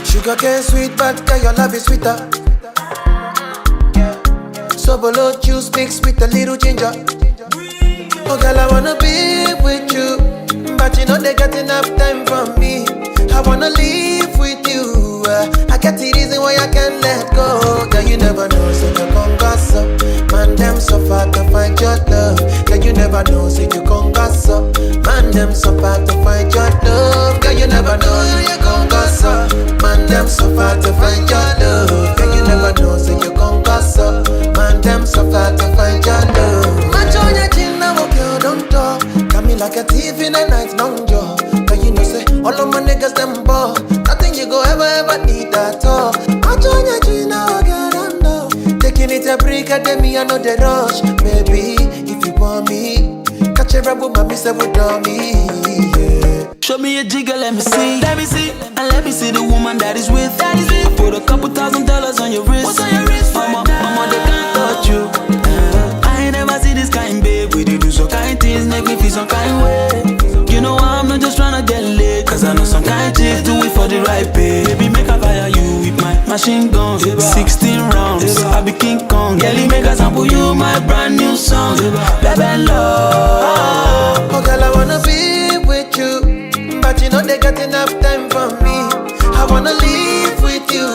Sugarcane sweet, but girl, your love is sweeter. Sobolo juice mixed with a little ginger. Oh girl, I wanna be with you, but you know they got enough time for me. I wanna live with you. I get the reason why I can't let go. Girl, you never know, so you gon' gossip. Man, them so far to find your love. Girl, you never know, so you gon' gossip. Man, them so far to find your love. Girl, you never know, so you gon' gossip. Man, them so far to find your love. Girl, you never know, so you gon' gossip. Man, them so far to find your love. Match on your chin, now girl, don't talk. Got me like a thief in the night, long jaw. Girl, you know, say, all of my niggas, them ball. Nothing you go ever need at all. Match on your chin, now girl, don't know. Taking it a break, I me, I know the rush. Baby, if you want me, catch a rebel, mommy, say, with me, yeah. Show me a jigger, let me see. Let me see. And let me see the woman that is with. I put a couple $1,000 on your wrist. What's on your wrist? Mama, they can't touch you. I ain't never see this kind, babe. We do so kind things, make me feel some kind way. You know I'm not just tryna get laid, cause I know some kind chicks do it for the right pay. Baby, make I fire you with my machine gun. 16 rounds, I be King Kong. Girlie, make I sample you my brand new song. Baby, love. Oh girl, I wanna be with you, but you know they got enough time for me. I wanna live with you.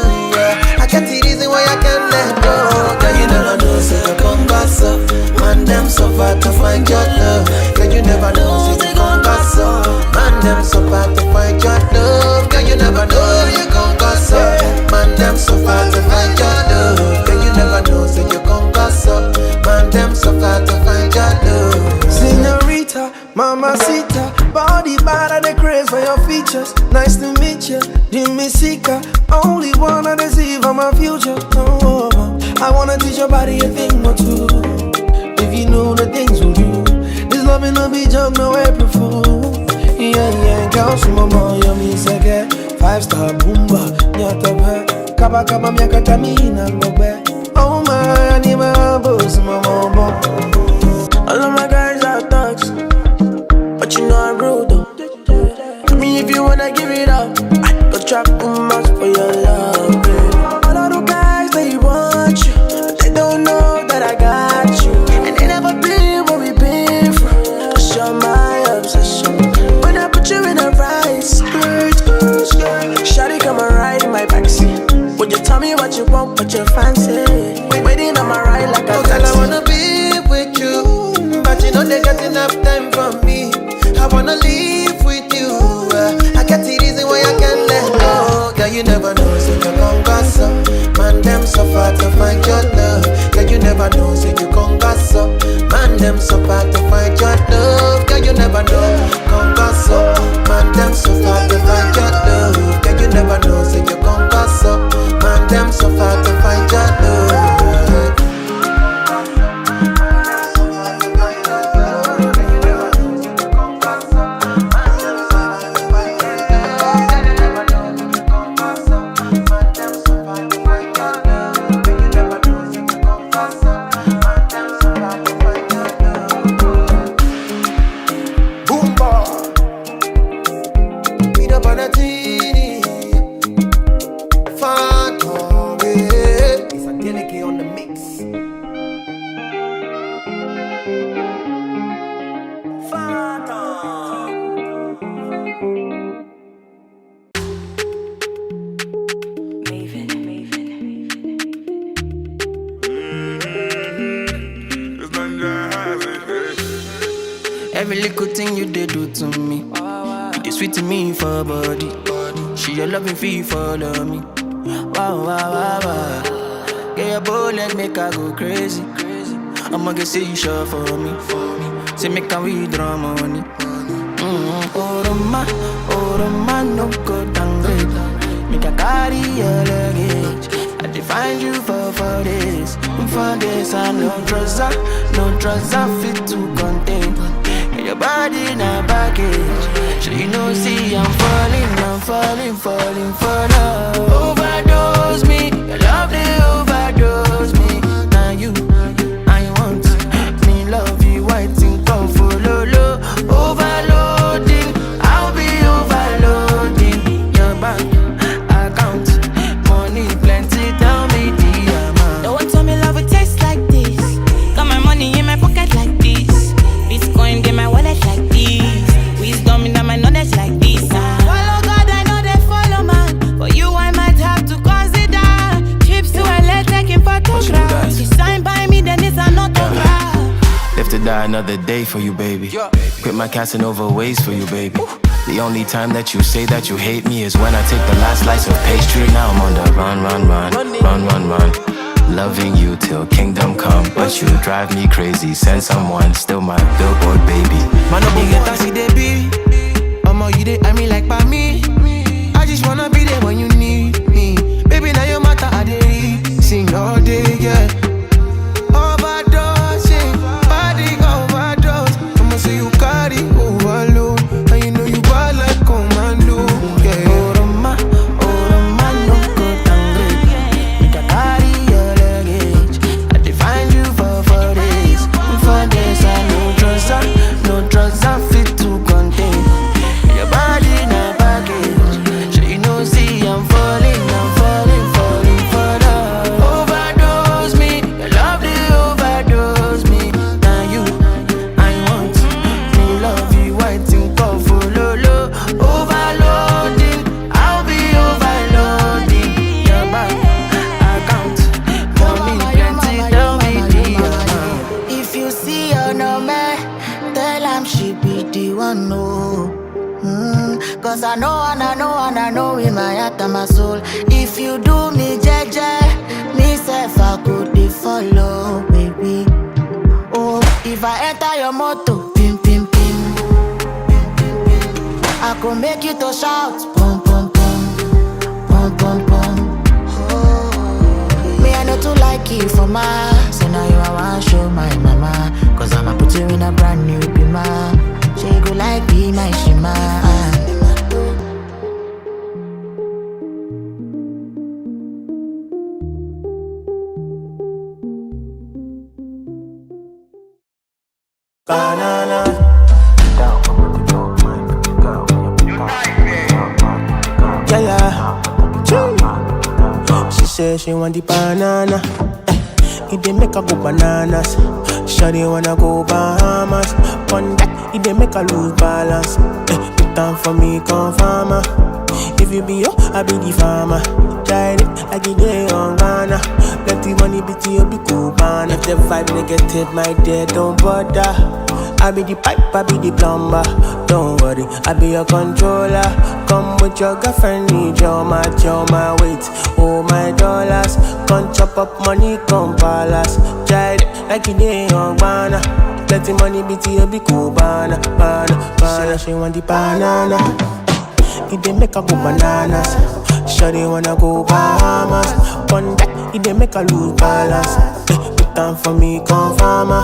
I get the reason why I can't let go. Girl, you never know, so you gon' gossip. Man, them so far to find your love. Girl, you never know, so you gon' gossip. Man, them so far to find your love. Girl, you never know, you gon' gossip. Man, them so far to find your love. Girl, you never know, so you gon' gossip. Man, them so far to find your love. Señorita, mamacita, body bad and the craze for your features. Nice to meet you, Jimmy Sika. Only wanna deceive on my future. Oh, I wanna teach your body a thing or two. If you know the things we do, this loving no be joke, no April Fool. Yeah, girl, mama, you me sege 5-star boomba, nyata kaba kaba miaka tamina ngobe. Oh my, I need my boss, mama. All of my guys are thugs, but you know I'm rude though. Tell me if you wanna give it up, I go trap much for your love, babe. All of the guys, they want you, but they don't know that I got you. And they never been where we been from, cause you're my obsession. When I put you in a right skirt, shawty come and ride in my backseat. Would you tell me what you want, what you fancy? Waiting on my ride like a taxi. Girl, I wanna be with you, but you know they got enough time for me. I wanna live with you. I get the reason why I can't let go. Girl, you never know, so you gon' gossip. Man, them so far to find your love. Girl, you never know, so you gon' gossip. Man, them so far to find your love. Girl, you never know, gon' gossip. Man, them so far to find your love. Girl, you never know, so you gon' gossip. Man, them so far to find your love. Every little thing you did do to me, you did sweet to me for body. She your loving fee follow me. Wow. Get your bullet, make her go crazy. I'ma get say you sure for me. Say make her withdraw money. Oh, Roma, no go downgrade. Make a carry your luggage. I define you for this. For this, I no trust, I fit to contain. And your body in a baggage. So you know, see, I'm falling for love. Overdose me, your love they overdose me. Now you, I want me love you, white and come for low. Overloading, I'll be overloading your bank account. Money plenty, tell me the amount. No one told me love would taste like this. Got my money in my pocket like this. Bitcoin in my wallet like this. Wisdom in my knowledge like this. Follow God, I know they follow man. For you, I might have to consider trips to LA taking photographs. You sign by me, then it's an autograph. Live to die another day for you, baby. Quit my Casanova ways for you, baby. The only time that you say that you hate me is when I take the last slice of pastry. Now I'm on the run. Loving you till kingdom come, but you drive me crazy. Send someone, still my billboard baby. Man, no get taxi, they be. You dey, I mean like by me. I just wanna be there when you need me. Baby, now your matter, I dey sing all day, yeah. Overdose, body overdose. I'ma say you carry overload, and you know you bad like commando, yeah. Roma, no go downgrade. Make a carry your luggage. I define you for this. For this, I no trust, I fit to contain. Your body in a package. So you know, see, I'm falling for love. Overdose me, your love they overdose me. Now you, I want me love you, white and come for low. Overloading, I'll be overloading your bank account. Money plenty, tell me the amount. If you see her no man, tell him she be the one, no. Cause I know in my heart and my soul. If you do me jeje, me self I could follow, baby. Oh, if I enter your motor, pim pim pim, I could make you to shout, pum pum pum, pum pum pum. Oh, me I know to like you for my. So now you I want show my mama. Cause I'ma put you in a brand new bima. She go like be my shima. Banana. Yeah. She said she want the banana. It dey make her go bananas. Shawty wanna go Bahamas. One that it dey make her lose balance. Put time for me, come farmer. If you be yo, I be the farmer. Tried it like it dey on Ghana. Plenty money, bitty, you be Cubana. If the vibe negative, my dear, don't bother. I be the pipe, I be the plumber. Don't worry, I be your controller. Come with your girlfriend, need your match, your my weight, oh my dollars. Come chop up money, come palace. Tried it like it dey on Ghana. Plenty money, bitty, you be Cubana. Banana, she want the banana. It dey make her go bananas. Shawty wanna go Bahamas. One that it dey make her lose balance. Put time for me, come farmer.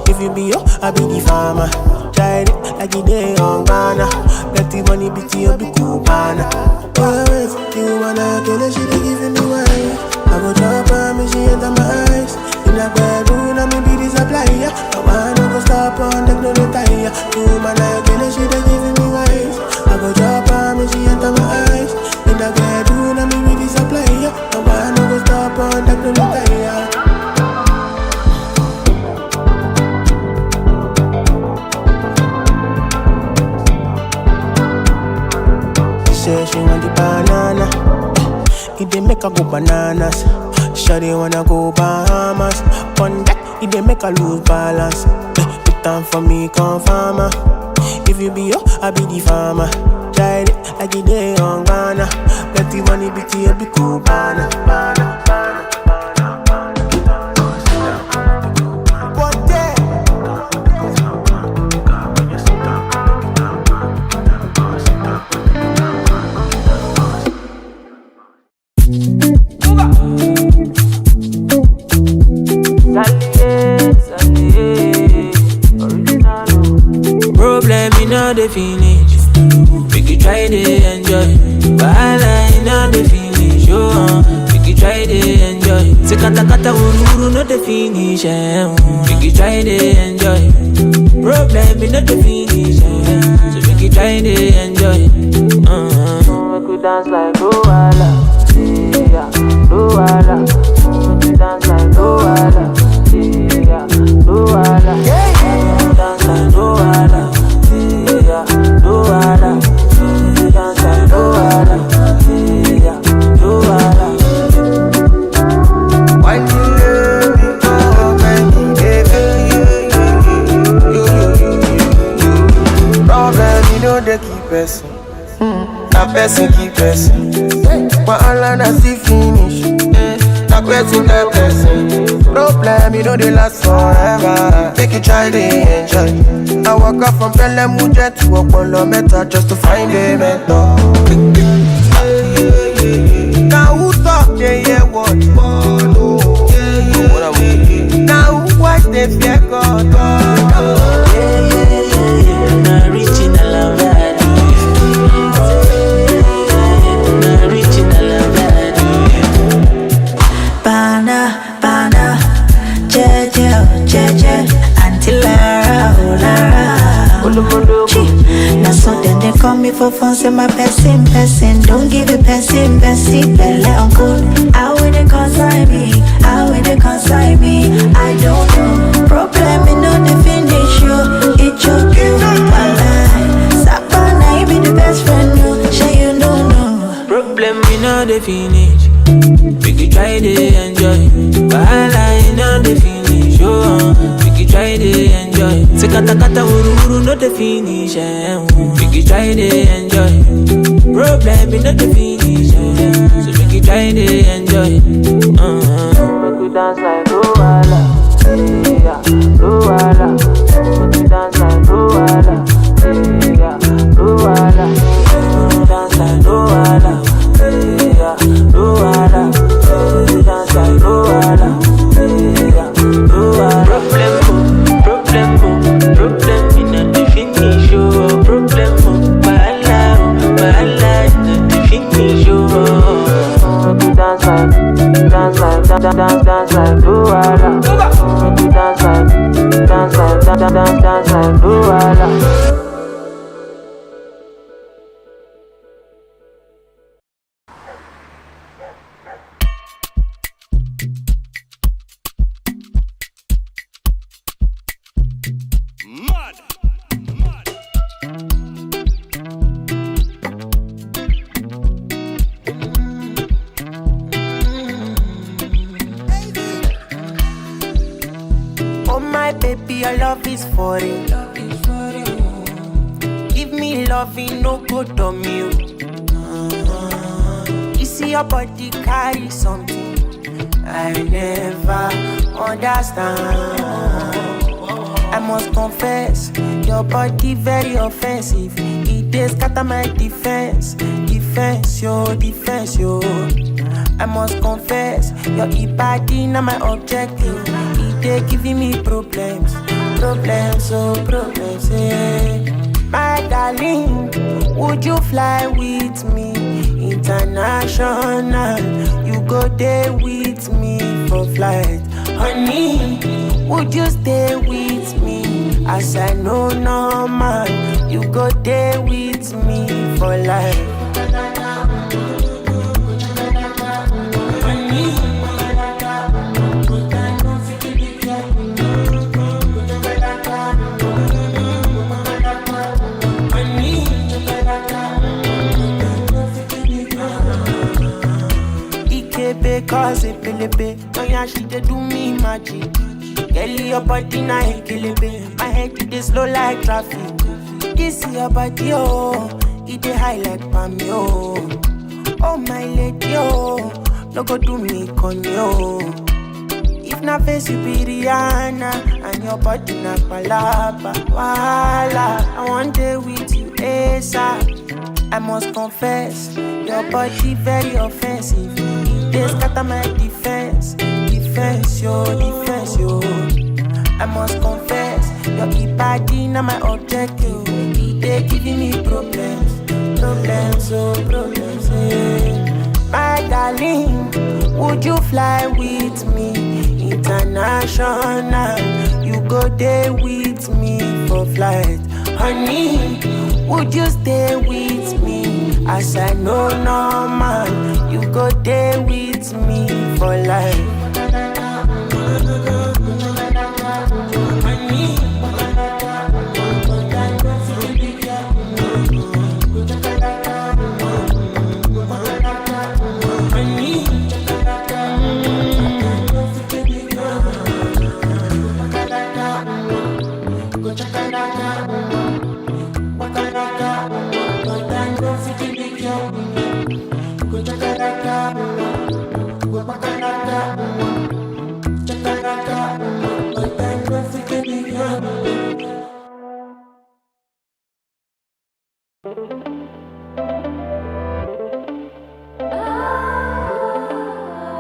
If you be yo, I be the farmer. Tried it like it dey on Ghana. Plenty money, bitty, you be Cubana. Wait, you wanna kill her, she be giving me wine. I go drop her, me she enter my eyes. In a bedroom, I me be the supplier. I wanna go stop on them, no retire. You wanna kill her, she be giving me wine. I go drop her, me she enter my eyes. In a bedroom, I me be the supplier. I wanna go stop on them, no retire. Say she want the banana. It dey make her go bananas. Shawty wanna go Bahamas. One that it dey make her lose balance. Put time for me, come farmer. If you be yo, I be the farmer. Tried it like it dey on Ghana. Plenty money, bitty, you be Cubana. Wahala, you know the finish, make you try to enjoy. Say kata kata uru no the finish, make you try to enjoy. Problem is not the finish, so make you try to enjoy. Make you dance like Wahala, yeah, Wahala. Make you dance like Wahala, yeah, Wahala. Make you dance like Wahala, yeah, Wahala. Make you dance like Wahala, yeah, Wahala. Why you love me? Oh, baby, problem, you know they keep person. That person keep person. Wahala na still finish. That person that person. Problem, you know they last forever. Make you try to enjoy. I walk up from Pelemujet to Opolo Meta just to find a mentor. Now who talk they hear what? Now who watch they fear God? Not reaching a love that not reaching a love that Bana, bana, jeje, jeje, until Lara, oh Lara. Now so then they call me for fun, say my person. Don't give it person, belle uncle. How will they consign me? How will they consign me? I don't know. Problem in no the finish you. It's your girl, my life. Sapana, you be the best friend, you. Sure you don't know. Problem in no the finish. Make you try to enjoy. Wahala in no the finish, make you try to enjoy. Say kata kata uru no the finish, make you try to enjoy. Problem in no the finish, so make you try to enjoy. Make you dance like Wahala, yeah, Wahala. Make you dance like Wahala, yeah, Wahala. Make you dance like Wahala, yeah, Wahala. Make you dance like Wahala, yeah, Wahala. Problem in the finish, problem, Wahala in the finish, Make you dance like Wahala. Make you dance like Wahala. Oh my baby, your love is for it. Give me loving, no good on you. You see your body carry something I never understand. I must confess, your body very offensive. It is scatter my defense, yo. I must confess, your body not my objective. They giving me problems, yeah. My darling, would you fly with me international? You go there with me for flight, honey. Would you stay with me as I know normal? You go there with me for life. Cause it belebe, oh yeah, she dey do me magic. Girl, your body na ekelebe, my head it dey slow like traffic. This your body, oh, it dey high like palm, oh. Oh my lady, oh, no go do me con yo. If na face you be Rihanna, and your body na Palazzo, Wahala. I want day with you, ASAP. I must confess, your body very offensive. They scatter my defense, yo. I must confess, your body not my objective. They giving me problems, yeah. Would you fly with me? International, you go there with me for flight. Honey, would you stay with me? As I know normal, you go there with me for life.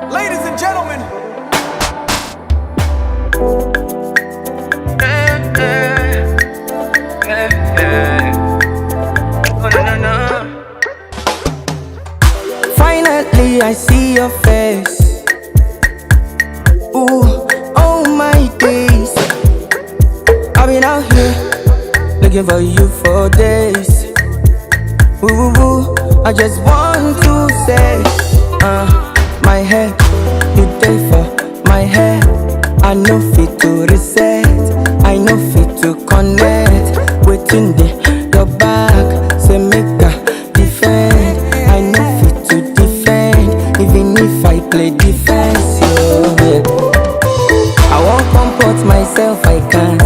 Ladies and gentlemen, finally I see your face. Ooh, oh my days, I've been out here looking for you for days. Ooh, I just want to say, my head, you day for my head. I know fit to reset, I know fit to connect. Waiting there, your back, say make a defend. I know fit to defend, even if I play defense. Yeah. I won't comport myself, I can't.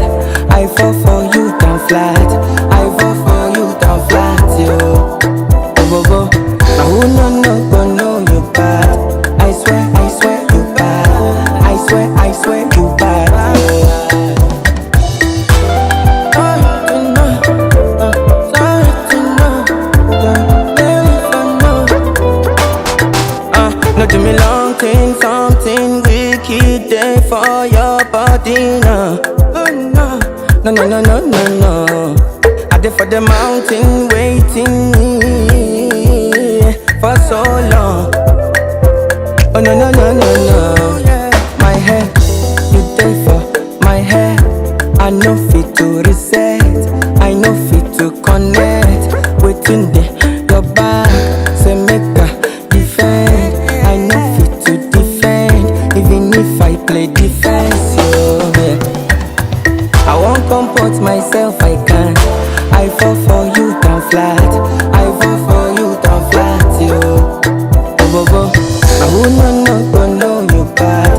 I fall for you down flat, I fall for you down flat, yo. Go. Now who no know you bad. I swear you bad. I swear you bad. No do me long thing, something wicked there for your body now. No. I did for the mountain waiting for so long. Oh no. My head, you day for my head. I know fit to reset, I know fit to connect. Waiting there, your back, say make a defend. I know fit to defend, even if I play defense. Yeah. I won't comport myself, I can't. I fall for you down flat, I fall for you down flat, yo. Go. Now who no you bad.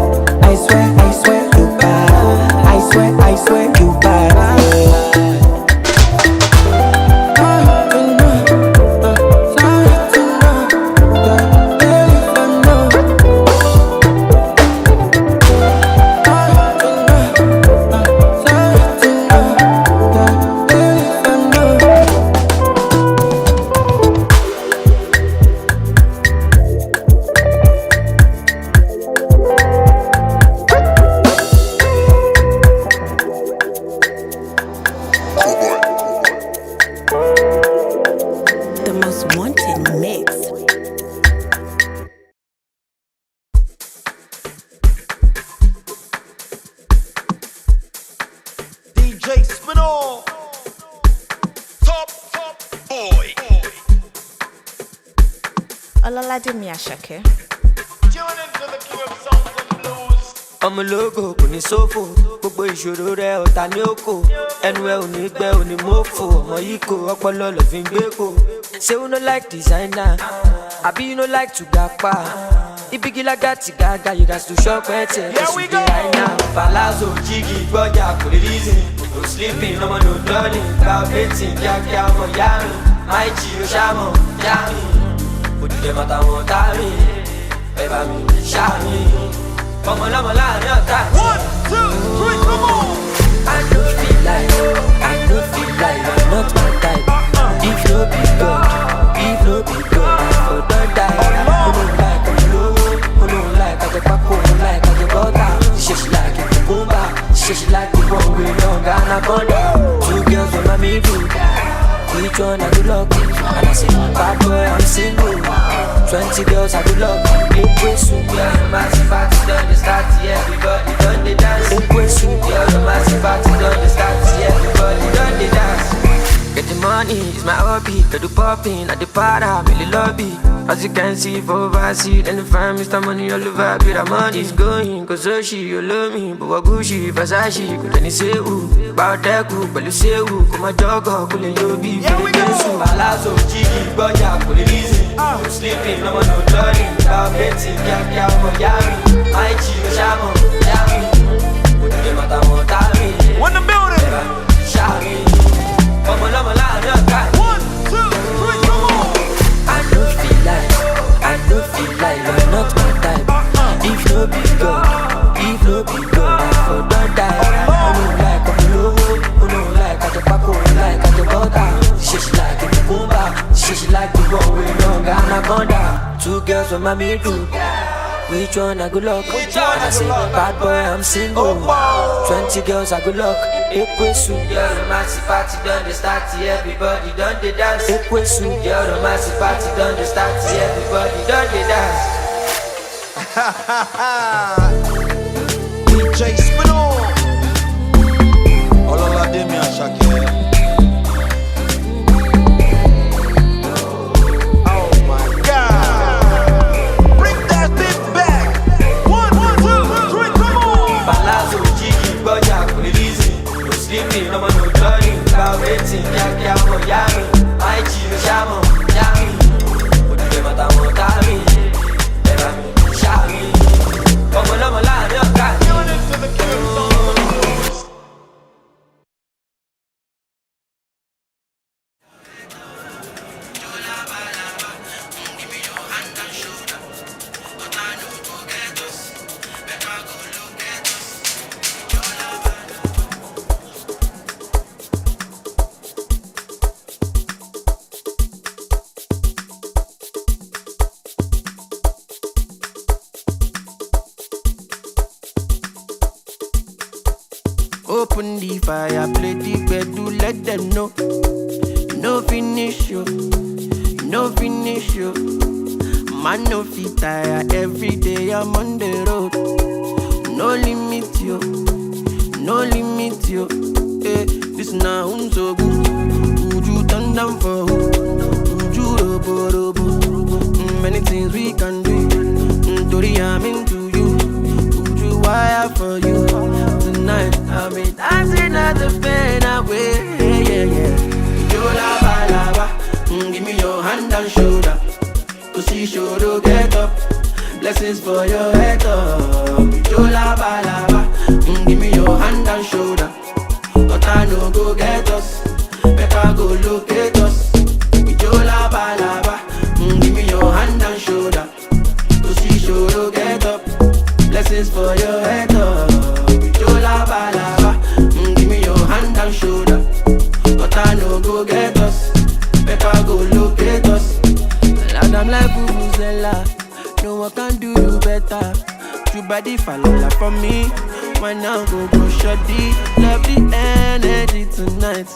I swear you bad. I swear you bad. Spinall, top boy. Ololade mi Asake. Tune into the king of songs and blues. ọmọ ológo kò ní sófò, gbogbo ìṣòro rẹ̀ ọ̀tá ní òkò. Ẹnu ẹ ò ní gbẹ ò ní mọ́fò, ọmọ yìí kò ọpọlọ lọ fi ń gbé kò. Say you no like designer, àbí you no like to gapa. Ibigilaga ti gaga, you got to shop it. Here we go. Palazzo, jiggy, gbọ́jà kò lè reason. No sleeping, no no darling. Cow dating, kíákíá ọmọ yá mi. Máì jí o ṣàmọ̀, yá mi. Òdìdẹ mọ́ta wọn tá mi. Ẹ bá mi ṣá mi. Ọmọ lọ́mọ láàrin ọ̀tá. 1, 2, 3, come on. I don't feel like you're not my type. If no be God, I for don't die. Who don't like I get back home like I get butter. She like it, boomba. She like the one we don't Ghana corner. 2 girls on my middle. Which one I do lucky? And I say, bad boy, I'm single. 20 girls I go love. Ekwe soup, yeah, the massive party done the start, yeah, everybody done the dance. Ekwe soup, yeah, the massive party done the start, yeah, everybody done the dance. Get the money, it's my hobby. Get the popping at the para, really lobby. As you can see, for overseas, and the fam, Mr. Money all over. Be the money's going, cause she, you love me. But what Gucci, Versace, could any say who? About that cool, but you say who? Come my dog, cool and you be. Here we go. Palazzo, Jiggy, Boya, cool and easy. I'm sleeping, no one no turning. About betting, yeah, Miami. My chico, Shamo, Yami. Put them at a montami. When the building, Shami. Come on, I'm alive, no guy. 1, 2, 3, come on. I don't feel like you're not my type. If no be God, I for don't die. I don't like I'm low, I don't like at the back, like at the border. She like in the boomba, she like the one we don't got anaconda. 2 girls from my middle. Which one I go luck? I say bad boy, I'm single. 20 girls I go luck. Ekwe soup, yeah, the massive party done the start, yeah, everybody done the dance. Ekwe soup, yeah, the massive party done the start, yeah, everybody done the dance. DJ Spinall. Ololade mi Asake. Palazzo, Jiggy, Boya, Kulilizi. No sleeping, no man no turning. About waiting, yeah, Miami. My chico, Shamo, Yami. Put them at a montami. Shami. Come on, I'm alive, no guy. You're into the Kingdom Soul Blues. Open the fire, play the bed, do let them know. No finish you, no finish you. Man no fit tire, every day I'm on the road. No limit you, no limit you. Eh, this now so good. Would you turn down for who? Would you robo? Many things we can do. Tori, I'm into you. Would you wire for you? Tonight I'll be dancing at the pen away. Yeah. Yo laba, give me your hand and shoulder. To see shoulder get up. Blessings for your head up. Yo laba, give me your hand and shoulder. But I no go get us. Better go locate us. Yo laba, give me your hand and shoulder. To see shoulder get up. Blessings for your head up. Give me your hand and shoulder. But I no go get us. Better go locate us. And I'm like Vuvuzela. No one can do you better. You body fall from me. Why now go shoddy. Love the energy tonight.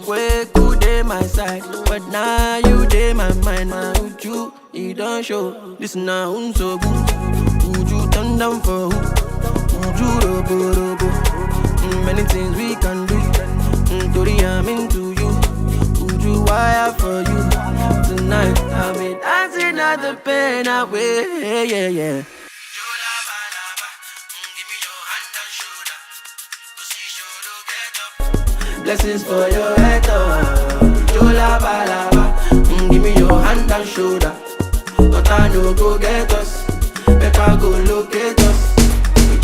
Way good day my side. But now you day my mind. Would you don't show. This now so good. Would you turn down for who? Would you robo? Many things we can do. Tori, I'm into you. Would you wire for you? Tonight I'll be dancing at the pen away. Yeah. Blessings for your head up. Yo laba, give me your hand and shoulder. But I no go get us. Better go locate us.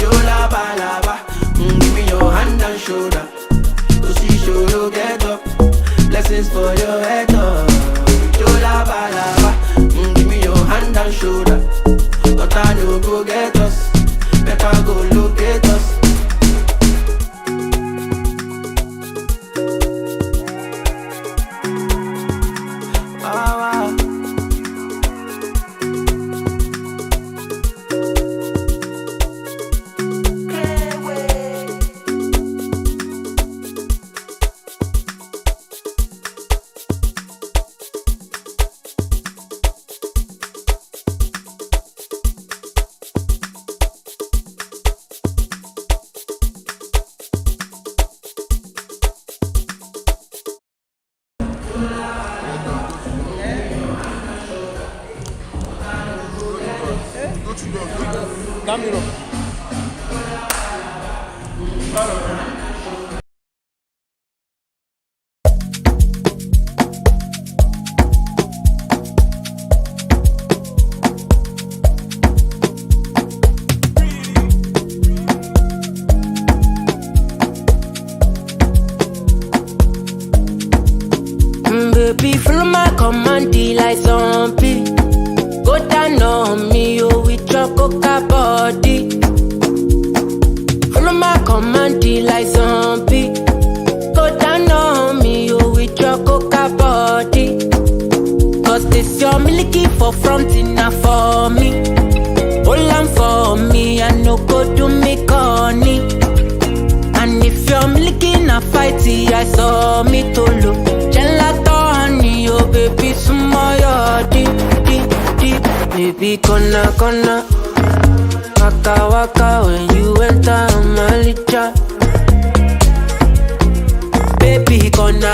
Yo laba, give me your hand and shoulder. To see shoulder get up. Blessings for your head up. Yo laba, give me your hand and shoulder. But I no go get us. Better go locate us. Baby, follow my command, like zombie. Go down on me, oh, with your coca body. Follow my command, like zombie. Go down on me, oh, with your coca body. Cause this your milky for front enough for me. Hold on for me, I no go do me corny. And if you're milky na fighty, I saw me to look. Gelato honey, oh baby, sumoyo deep. Baby, gonna waka waka when you enter Malicha. Baby, gonna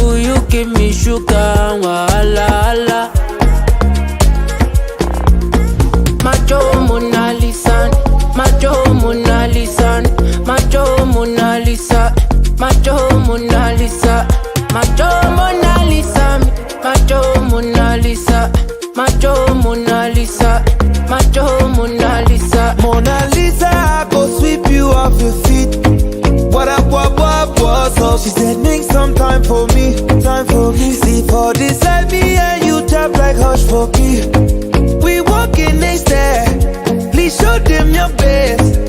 will you give me sugar, wahala. Macho Monalisa, Macho Monalisa, Macho Monalisa, Macho Monalisa, Macho Monalisa, Macho Monalisa, Macho Monalisa, Macho Monalisa. Mona Lisa, I go sweep you off your feet. What up, what's up? She said, make some time for me, See for this like me and you tap like hush for me. We walking next there, please show them your best.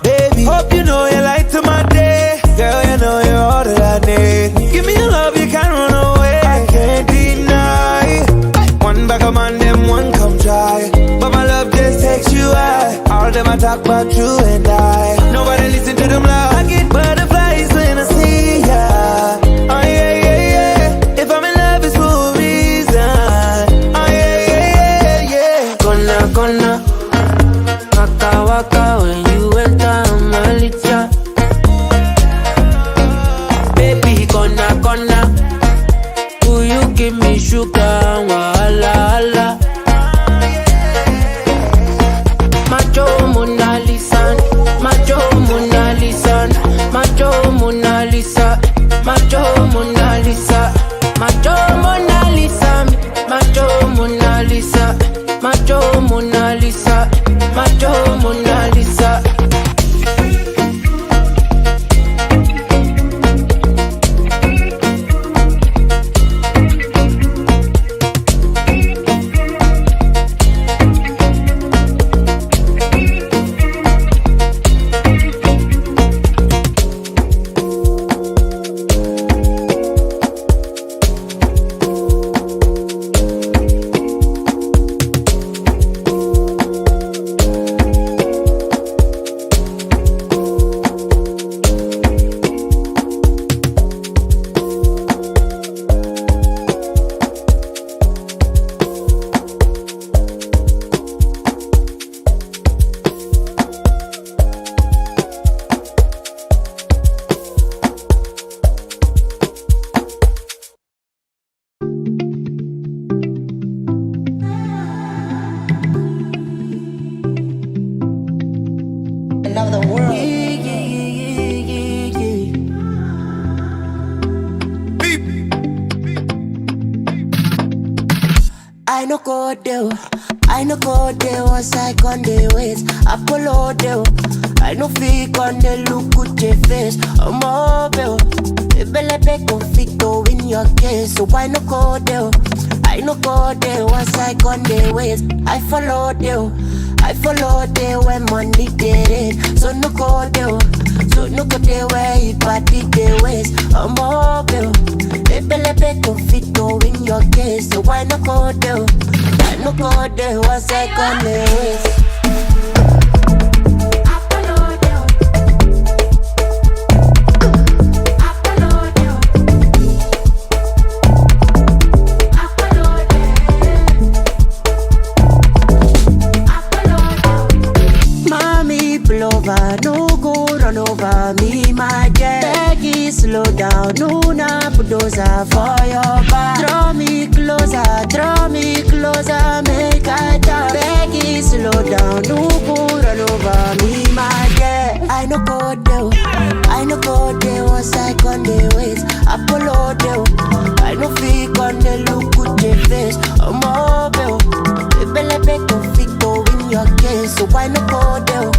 Baby, hope you know you light to my day. Girl, you know you're all that I need. Give me your love, you can't run away. I can't deny. One back of man, them one come try. But my love just takes you high. All them I talk about you and I. Nobody listen to them loud. I get butterflies when I see ya. Oh yeah, yeah, yeah. If I'm in love, it's for a reason. Oh yeah, yeah, yeah, yeah. Gonna waka waka when you enter Malicha. Baby, gonna will you give me sugar, wahala. Macho Monalisa, Macho Monalisa, Macho Monalisa, Macho Monalisa, Macho Monalisa, Macho Monalisa, Macho Monalisa, Macho Monalisa. I no go there once I on the ways. Apollo there. I no fake on the look at your face. I'm mobile. Bele be conflicto in your case. So I no go there. I no go there once I on the ways. I follow there. I follow there when money get it. So no go there. So no go there where it party the ways. I'm mobile. Bele be conflicto in your case. So I no go there. I no go there once I on the ways. No go run over me, my jet. Peggy, slow down, no na bulldozer for your back. Draw me closer, make I go there. I no go there once I on the ways. Apollo there. I no fake on the look with the face. I'm mobile. Baby, let to fit to win your case. So I no go there.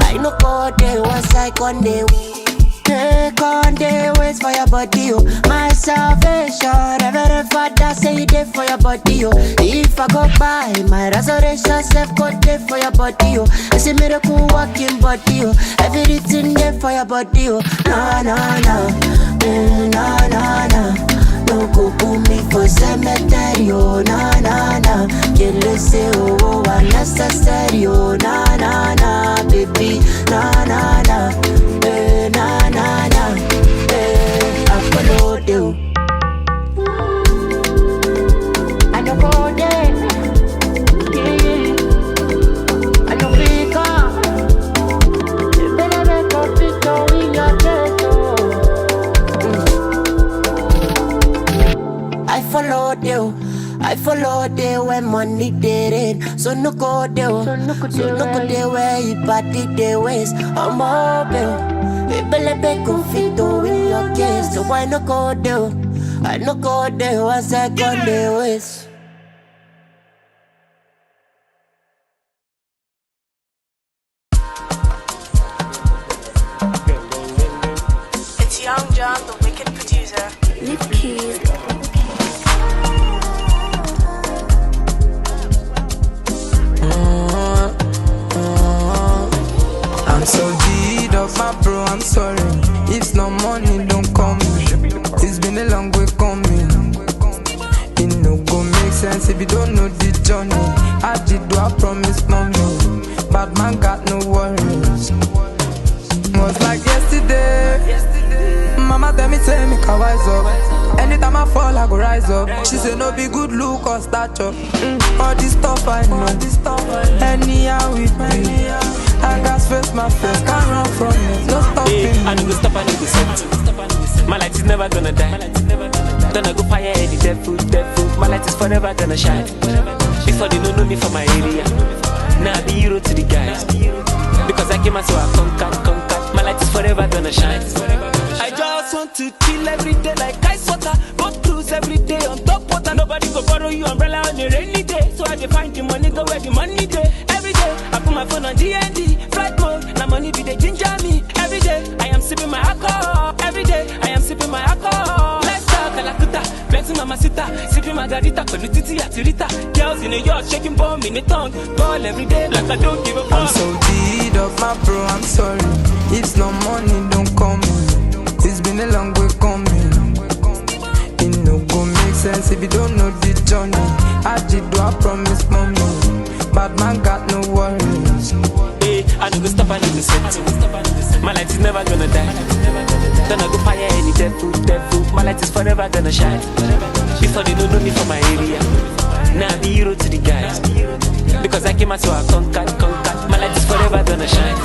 I no go there once I on the way. Take on the ways for your body, oh. My salvation, Reverend Father say it for your body, oh. If I go by, my resurrection self go there for your body, oh. It's a miracle walking body, oh. Everything there for your body, oh. No, no, no, no, no, no. No go put me for cemetery, oh. No, no, no. Can't listen, oh, unnecessary, oh. No, no, no, baby, no, no, no. Na na na, I follow you. I no go there, I no pick up. Better make a picture in your chest. I follow you. I follow there when money did it. So no go there, so no go there where you party the ways. I'm mobile. Baby, confito in your case. So why no go there? I no go there once I go the ways. It's Young John, the wicked producer. Kizz. I'm so deed of my bro, I'm sorry. If no money, don't call me. It's been a long way coming. It no go make sense if you don't know the journey. I did what I promised, mommy. Bad man got no worries. Was like yesterday. Mama tell me, make a wise up. Anytime I fall, I go rise up. She say no be good look or stature. All this stuff I know. Anyhow with me. I got face my face, can't run from it. No stopping. I need to stop, I need to set. My light is never gonna die. Then I go fire any dead food. My light is forever gonna shine. Before they don't know me from my area. Now I be hero to the guys. Because I came out so I conquer. My light is forever gonna shine. I just want to chill every day like ice water. Go cruise every day on top water. Nobody go borrow you umbrella on a rainy day. So I dey find the money, go where the money day. Every day I put my phone on DND. Flight mode, now money be the ginger me. Every day I am sipping my alcohol. Every day I am sipping my alcohol. Let's talk Kalakuta, flexing mamacita. Sipping margarita, Kolutiti atirita. Girls in New York shaking bomb in the tongue. Ball every day like I don't give a fuck. I'm so deed of my bro, I'm sorry. If no money, don't call me. It's been a long way coming. It no go make sense if you don't know the journey. I did what I promised, mommy. Bad man got no worries. Hey, I need to stop, I need to set. My light is never gonna die. Then I go fire any dead food. My light is forever gonna shine. Before they don't know me from my area. Now I be hero to the guys. Because I came out so I conquer. My light is forever gonna shine.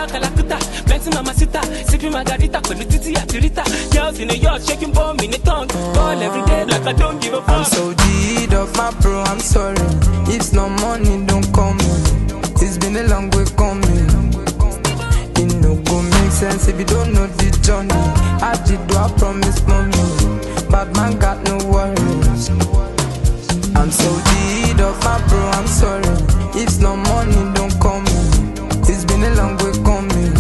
Kalakuta, flexing mamacita, sipping margarita, Kolutiti atirita. Girls in New York shaking bomb in the tongue. Ball every day like I don't give a fuck. I'm so deed of my bro, I'm sorry. If no money, don't call me. It's been a long way coming. It no go make sense if you don't know the journey. I did what I promised, mommy. Bad man got no worries. I'm so deed of my bro, I'm sorry. If no money, don't call me. It's been a long way coming.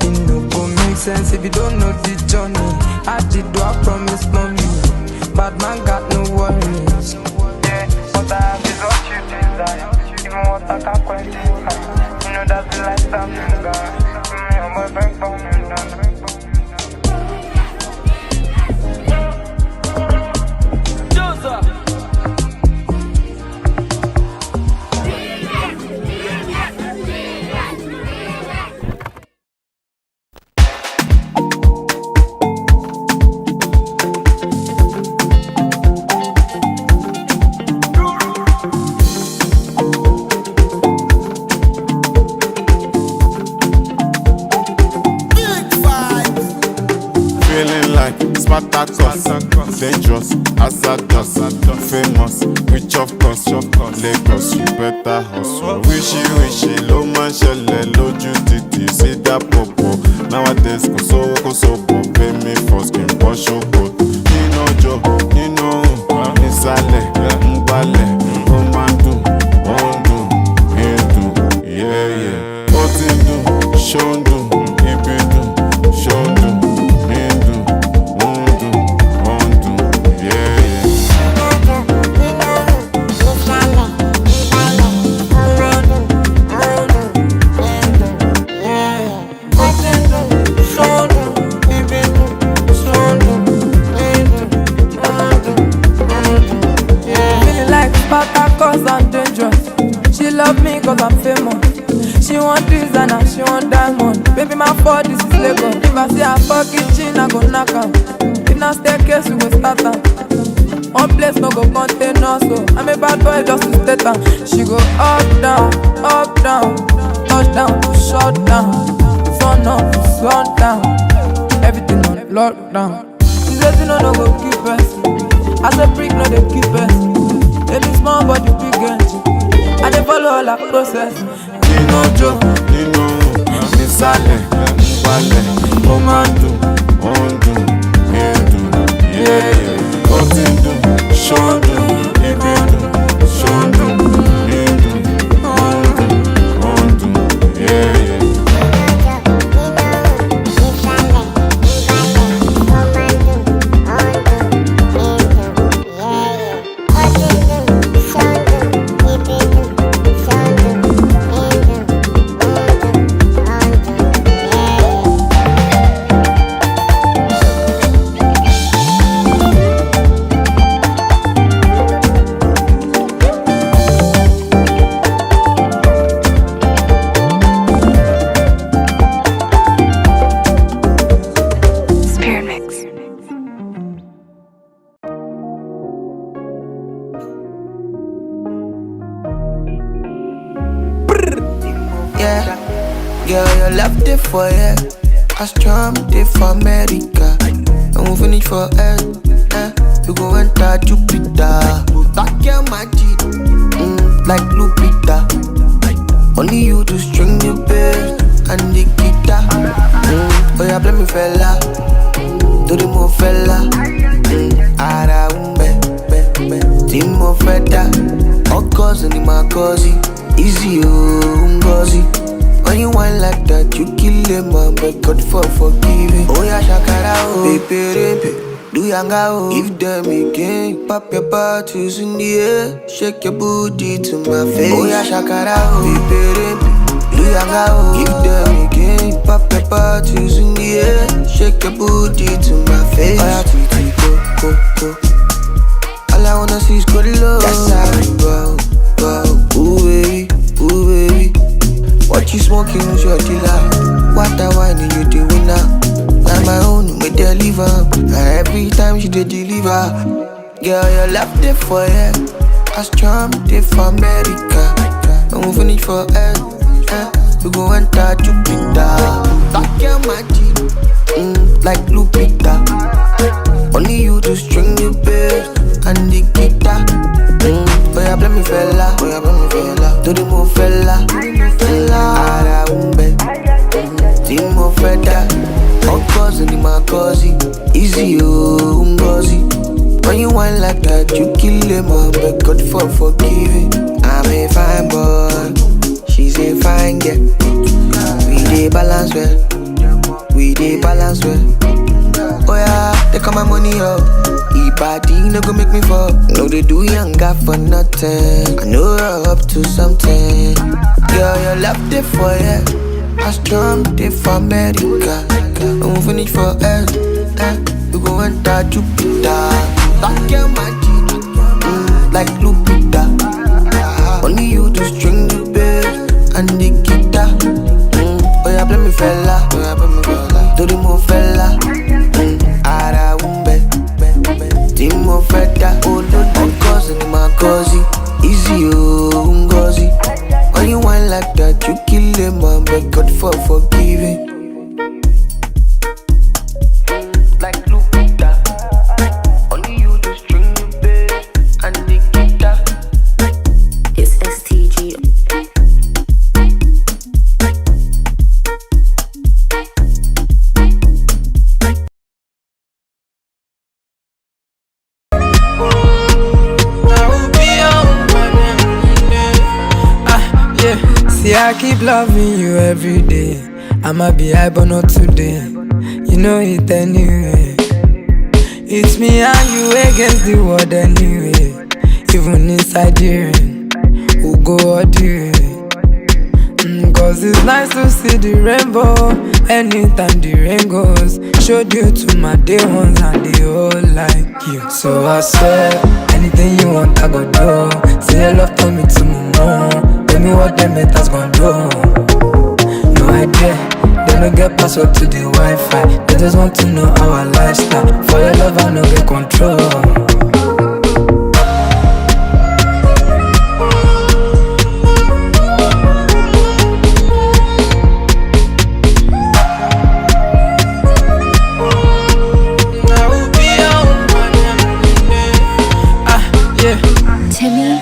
It no go make sense if you don't know the journey. I did what I promised, mommy. Bad man got no worries. Yeah, what I have is what you desire. Even what I can't quite desire. You know that's the lifestyle I'm in, God. Me and my friend found me done. Joseph. Spartacus, dangerous as a dust. famous, rich of course, Lagos, you better hustle. Wishy, low man, shelle, loju titi, see that popo. Nowadays, go so, pay me for skin, wash your coat. Nino Joe, Nino, Nisale, Mbale, Omandu, Ondu, Hindu, yeah. Otindu, Shondu, Ibidu, Shondu, Hindu, Undu, Ondu, yeah. Cause I'm dangerous. She love me cause I'm famous. She want designer, she want diamond. Baby, my fault, this is Lagos. If I see her fucking chin, I go knock her. If not staircase, we go start her. One place no go contain us, so I'm a bad boy just to state her. She go up, down, touchdown to shut down. Sun up to sundown. Everything on lockdown. She says you know no go keep us. As a freak, no they keep us. Baby small body big engine. I dey follow all her process. Nino Joe, Nino, Nisale, Mbale, Omandu, Ondu, Hindu, yeah. Otindu, Shondu, Ibidu, Shondu, Hindu, Ondu, yeah. For yeah, I strummed it for America. I'm moving it for you go enter Jupiter. Back your magic, like Lupita. Only you to string the bass and the guitar. Oh yeah, play me fella, do the more fella. Ara Timo Feta, Okozi ni makozi, easy ngozi. When you whine like that, you kill a man, but God for forgiving. Oh yeah, shakara oh, pepe, do yanga oh. Give them again, pop your bottles in the air, shake your booty to my face. Oh yeah, shakara oh, pepe, do yanga oh. Give them again, pop your bottles in the air, shake your booty to my face. Oh yeah, tweety go. All I wanna see is good love. That's how we go. Ooh baby. What you smoking is your dealer. What the wine you do now? Now my own, me deliver. And every time she deliver. Girl, you left it for her. I strummed it for America. I'm moving it for her. We go enter Jupiter. Back your magic, like Lupita. Only you to string the bass and the guitar. Oh yeah, play me fella. Do the move fella. Ara Timo Feta, Okozi ni makozi, easy ngozi. When you whine like that, you kill a man, but God for forgiving. I'm a fine boy, she's a fine girl. We dey balance well. Oh yeah, they call my money up. Body no go make me fall. No, they do younger for nothing. I know you're up to something. Girl, you left it for ya. I strummed it for America. I'm moving it for her. You go enter Jupiter. Back your magic, like Lupita. Only you to string the bass and the guitar. Oh yeah, play me fella. Do the move fella. Ara Timo Feta, Okozi ni makozi, easy ngozi. When you whine like that, you kill a man, but God for forgiving. Like Lupita, only you to string the I keep loving you every day. I'ma be high but not today. You know it anyway. It's me and you against the world anyway. Even inside the rain, we'll go all the way. Cause it's nice to see the rainbow anytime the rain goes. Showed you to my day ones and they all like you. So I swear, anything you want I go do. Say your love to me to my mom. Tell me what them haters gon' do. No idea, they don't get password to the Wi-Fi. They just want to know our lifestyle. For your love I no get control.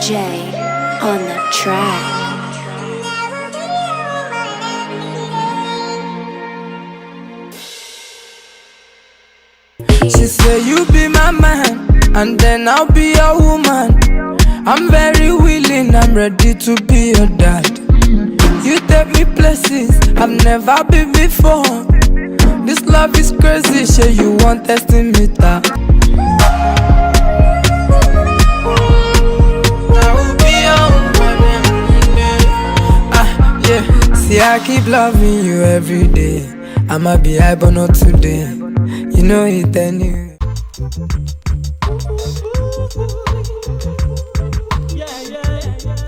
J on the track. She say you be my man, and then I'll be your woman. I'm very willing, I'm ready to be your dad. You take me places I've never been before. This love is crazy, say you want testing me that. See, I keep loving you every day. I'ma be high but not today. You know it anyway. Yeah.